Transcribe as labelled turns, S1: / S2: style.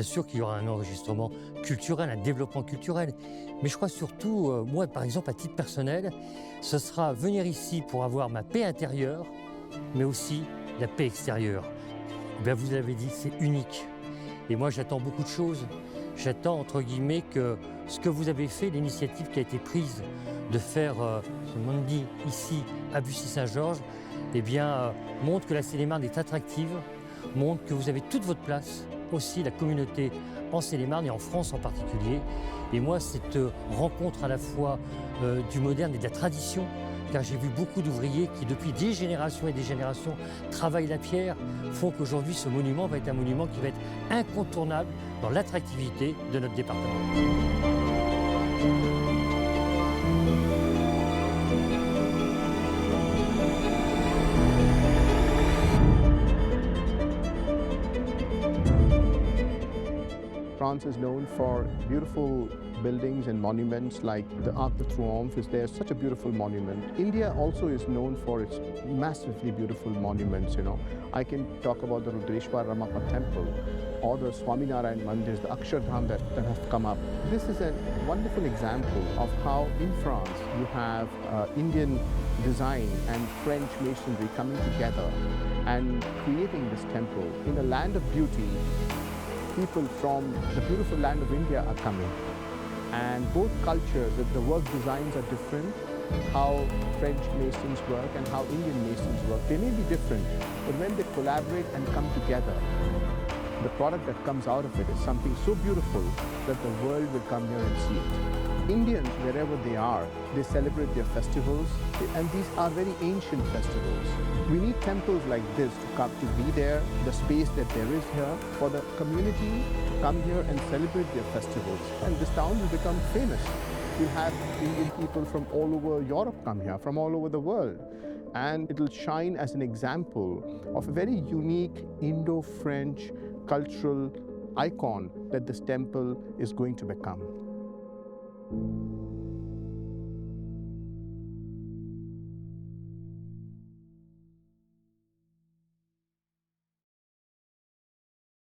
S1: bien sûr qu'il y aura un enregistrement culturel, un développement culturel. Mais je crois surtout, moi par exemple à titre personnel, ce sera venir ici pour avoir ma paix intérieure, mais aussi la paix extérieure. Eh bien, vous l'avez dit, c'est unique. Et moi j'attends beaucoup de choses. J'attends entre guillemets que ce que vous avez fait, l'initiative qui a été prise de faire ce Mandir ici à Bussy-Saint-Georges, eh bien, montre que la Seine-et-Marne est attractive, montre que vous avez toute votre place, aussi la communauté en Seine-et-Marne et en France en particulier. Et moi, cette rencontre à la fois du moderne et de la tradition, car j'ai vu beaucoup d'ouvriers qui, depuis des générations et des générations, travaillent la pierre, font qu'aujourd'hui, ce monument va être un monument qui va être incontournable dans l'attractivité de notre département.
S2: France is known for beautiful buildings and monuments like the Arc de Triomphe is there, such a beautiful monument. India also is known for its massively beautiful monuments, you know. I can talk about the Rudreshwar Ramappa temple or the Swaminarayan Mandirs, the Akshardham that have come up. This is a wonderful example of how in France you have Indian design and French masonry coming together and creating this temple in a land of beauty. People from the beautiful land of India are coming, and both cultures, the work designs are different, how French masons work and how Indian masons work. They may be different, but when they collaborate and come together, the product that comes out of it is something so beautiful that the world will come here and see it. Indians, wherever they are, they celebrate their festivals, and these are very ancient festivals. We need temples like this to be there, the space that there is here, for the community to come here and celebrate their festivals. And this town will become famous. We'll have Indian people from all over Europe come here, from all over the world. And it will shine as an example of a very unique Indo-French cultural icon that this temple is going to become.